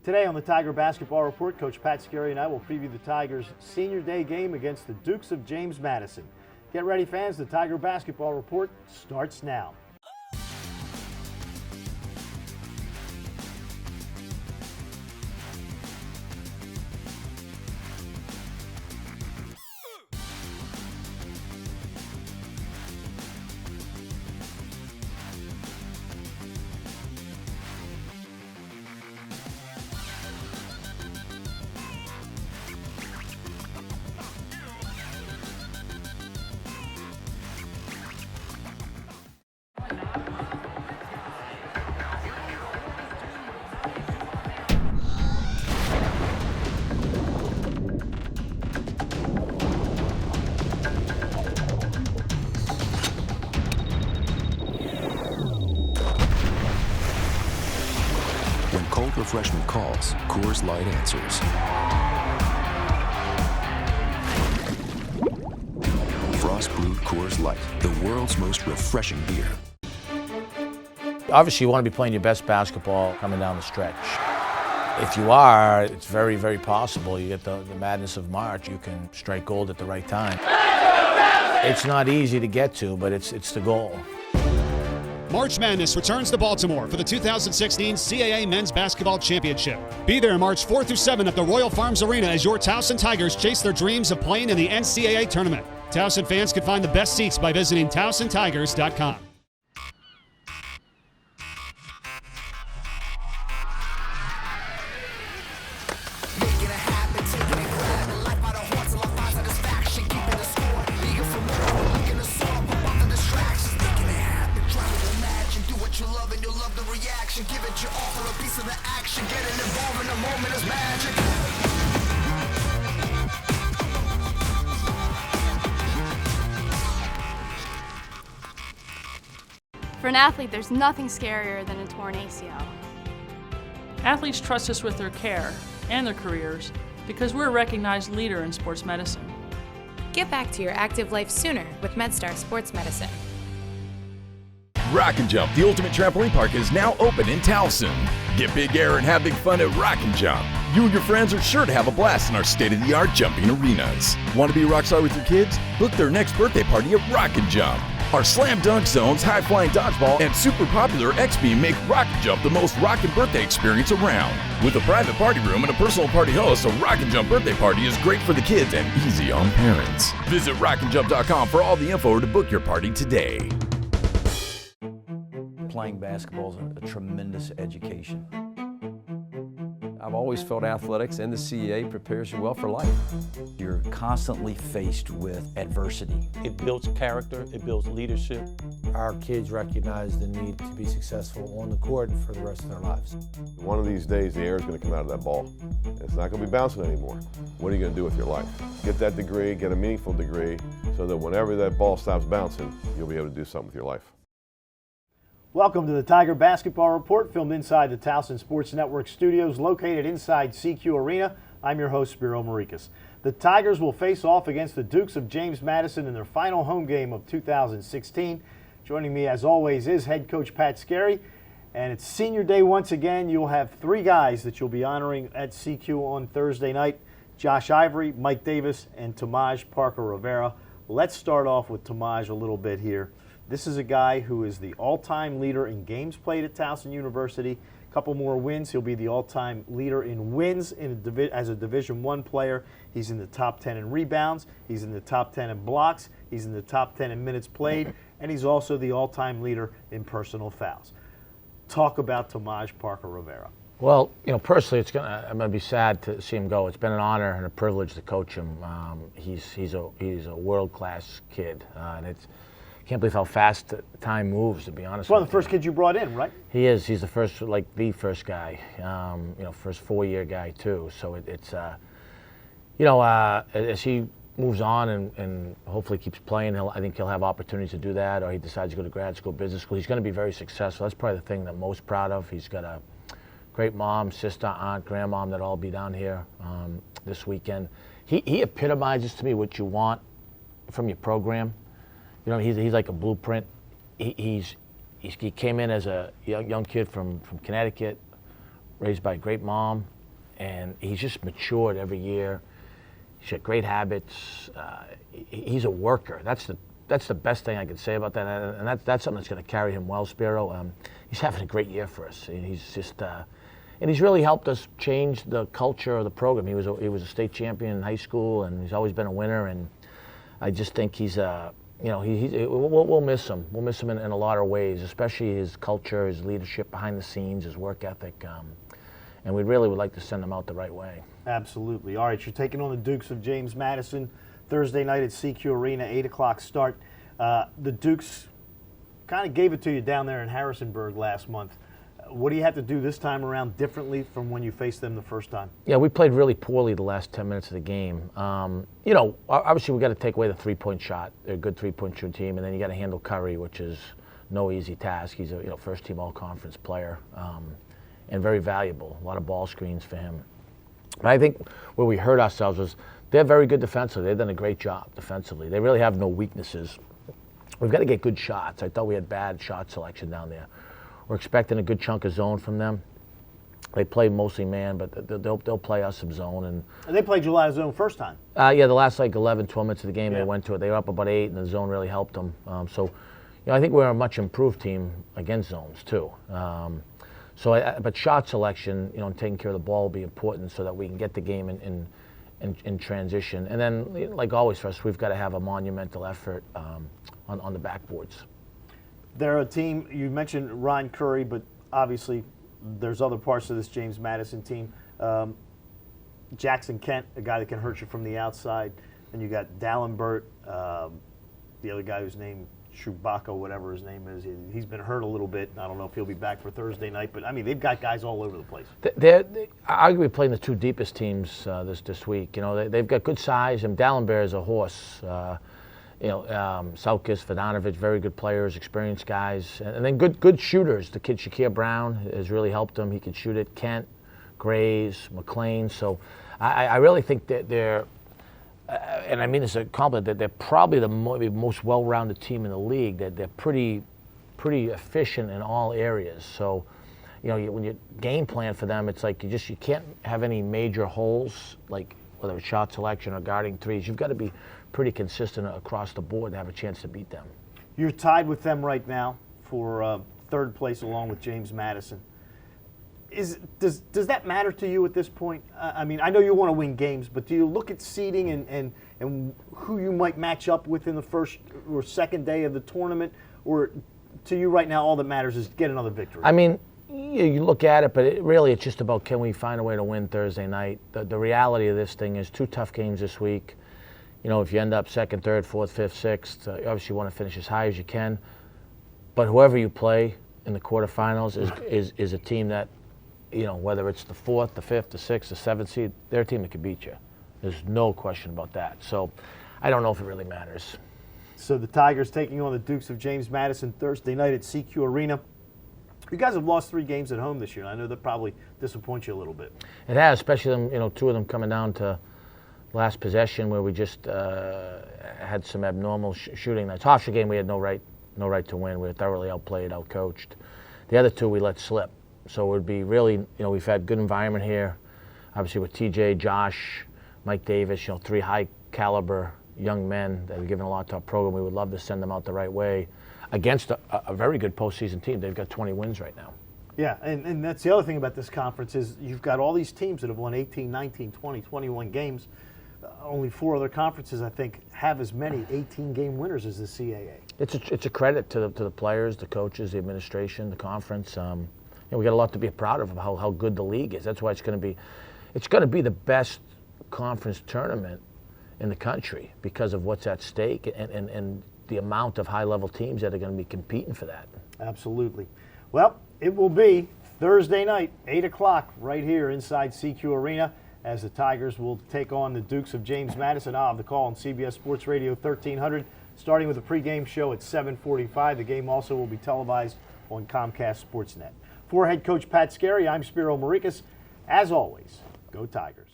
Today on the Tiger Basketball Report, Coach Pat Skerry and I will preview the Tigers' senior day game against the Dukes of James Madison. Get ready, fans. The Tiger Basketball Report starts now. When cold refreshment calls, Coors Light answers. Frost brewed Coors Light, the world's most refreshing beer. Obviously, you want to be playing your best basketball coming down the stretch. If you are, it's very, very possible. You get the madness of March, you can strike gold at the right time. It's not easy to get to, but it's the goal. March Madness returns to Baltimore for the 2016 CAA Men's Basketball Championship. Be there March 4th through 7th at the Royal Farms Arena as your Towson Tigers chase their dreams of playing in the NCAA tournament. Towson fans can find the best seats by visiting TowsonTigers.com. Give it your all for a piece of the action. Getting involved in the moment is magic. For an athlete, there's nothing scarier than a torn ACL. Athletes trust us with their care and their careers because we're a recognized leader in sports medicine. Get back to your active life sooner with MedStar Sports Medicine. Rock and Jump, the ultimate trampoline park, is now open in Towson. Get big air and have big fun at Rock and Jump. You and your friends are sure to have a blast in our state-of-the-art jumping arenas. Want to be a rock star with your kids? Book their next birthday party at Rock and Jump. Our slam dunk zones, high-flying dodgeball, and super popular X-Beam make Rock and Jump the most rockin' birthday experience around. With a private party room and a personal party host, a Rock and Jump birthday party is great for the kids and easy on parents. Visit rockandjump.com for all the info or to book your party today. Playing basketball is a tremendous education. I've always felt athletics and the CAA prepares you well for life. You're constantly faced with adversity. It builds character, it builds leadership. Our kids recognize the need to be successful on the court for the rest of their lives. One of these days, the air is going to come out of that ball. It's not going to be bouncing anymore. What are you going to do with your life? Get that degree, get a meaningful degree, so that whenever that ball stops bouncing, you'll be able to do something with your life. Welcome to the Tiger Basketball Report, filmed inside the Towson Sports Network studios located inside CQ Arena. I'm your host, Spiro Morekas. The Tigers will face off against the Dukes of James Madison in their final home game of 2016. Joining me, as always, is head coach Pat Skerry. And it's senior day once again. You'll have three guys that you'll be honoring at CQ on Thursday night: Josh Ivory, Mike Davis, and Tomaj Parker-Rivera. Let's start off with Tomaj a little bit here. This is a guy who is the all-time leader in games played at Towson University. A couple more wins. He'll be the all-time leader in wins as a Division I player. He's in the top 10 in rebounds. He's in the top 10 in blocks. He's in the top 10 in minutes played. And he's also the all-time leader in personal fouls. Talk about Tomaj Parker-Rivera. Well, personally, I'm going to be sad to see him go. It's been an honor and a privilege to coach him. He's a world-class kid, and can't believe how fast time moves, to be honest. One of the first kids you brought in, right? He is. He's the first guy. First four-year guy too. So as he moves on and hopefully keeps playing, I think he'll have opportunities to do that, or he decides to go to grad school, business school. He's going to be very successful. That's probably the thing that I'm most proud of. He's got a great mom, sister, aunt, grandmom that'll all be down here this weekend. He epitomizes to me what you want from your program. He's like a blueprint. He came in as a young kid from Connecticut, raised by a great mom, and he's just matured every year. He's got great habits. He's a worker. That's the best thing I can say about that, and that's something that's going to carry him well, Spiro. He's having a great year for us. He's just, and he's really helped us change the culture of the program. He was a state champion in high school, and he's always been a winner. And I just think he's, we'll miss him. We'll miss him in a lot of ways, especially his culture, his leadership behind the scenes, his work ethic, and we really would like to send him out the right way. Absolutely. All right, you're taking on the Dukes of James Madison Thursday night at CQ Arena, 8 o'clock start. The Dukes kind of gave it to you down there in Harrisonburg last month. What do you have to do this time around differently from when you faced them the first time? Yeah, we played really poorly the last 10 minutes of the game. Obviously we got to take away the three-point shot. They're a good three-point shooting team, and then you got to handle Curry, which is no easy task. He's a first-team all-conference player and very valuable. A lot of ball screens for him. But I think where we hurt ourselves was they're very good defensively. They've done a great job defensively. They really have no weaknesses. We've got to get good shots. I thought we had bad shot selection down there. We're expecting a good chunk of zone from them. They play mostly man, but they'll play us some zone. And they played you a lot of zone first time. Yeah, the last 11, 12 minutes of the game they went to it. They were up about 8, and the zone really helped them. I think we're a much improved team against zones too. But shot selection, and taking care of the ball will be important so that we can get the game in transition. And then, like always for us, we've got to have a monumental effort on the backboards. They're a team, you mentioned Ron Curry, but obviously there's other parts of this James Madison team. Jackson Kent, a guy that can hurt you from the outside. And you got Dallenbert, the other guy whose name, Chewbacca, whatever his name is. He's been hurt a little bit. I don't know if he'll be back for Thursday night, but I mean, they've got guys all over the place. They're arguably playing the two deepest teams this week. They've got good size, and Dallenbert is a horse. Saukis, Vodanovic, very good players, experienced guys, and then good shooters. The kid Shakir Brown has really helped them. He can shoot it. Kent, Grays, McLean. So I really think that they're, and I mean this as a compliment, that they're probably the most well-rounded team in the league. That they're pretty efficient in all areas. So, when you game plan for them, it's like you can't have any major holes, like whether it's shot selection or guarding threes. You've got to be pretty consistent across the board to have a chance to beat them. You're tied with them right now for third place along with James Madison. Does that matter to you at this point? I mean, I know you want to win games, but do you look at seeding and who you might match up with in the first or second day of the tournament? Or to you right now, all that matters is get another victory? I mean, you look at it, but it's just about can we find a way to win Thursday night. The reality of this thing is 2 tough games this week. If you end up 2nd, 3rd, 4th, 5th, 6th, obviously you want to finish as high as you can. But whoever you play in the quarterfinals is a team that, whether it's the 4th, the 5th, the 6th, the 7th seed, they're a team that can beat you. There's no question about that. So I don't know if it really matters. So the Tigers taking on the Dukes of James Madison Thursday night at CQ Arena. You guys have lost 3 games at home this year. I know that probably disappoints you a little bit. It has, especially them, 2 of them coming down to last possession where we just had some abnormal shooting. That Hofstra game we had no right to win. We were thoroughly outplayed, outcoached. The other 2 we let slip. So it would be really, we've had good environment here. Obviously with TJ, Josh, Mike Davis, 3 high caliber young men that have given a lot to our program. We would love to send them out the right way against a very good postseason team. They've got 20 wins right now. Yeah, and that's the other thing about this conference is you've got all these teams that have won 18, 19, 20, 21 games. Only 4 other conferences, I think, have as many 18-game winners as the CAA. It's a credit to the players, the coaches, the administration, the conference. We got a lot to be proud of how good the league is. That's why it's going to be the best conference tournament in the country because of what's at stake and the amount of high-level teams that are going to be competing for that. Absolutely. Well, it will be Thursday night, 8 o'clock, right here inside CQ Arena, as the Tigers will take on the Dukes of James Madison. I'll have the call on CBS Sports Radio 1300, starting with a pregame show at 7:45. The game also will be televised on Comcast Sportsnet. For head coach Pat Skerry, I'm Spiro Morekas. As always, go Tigers.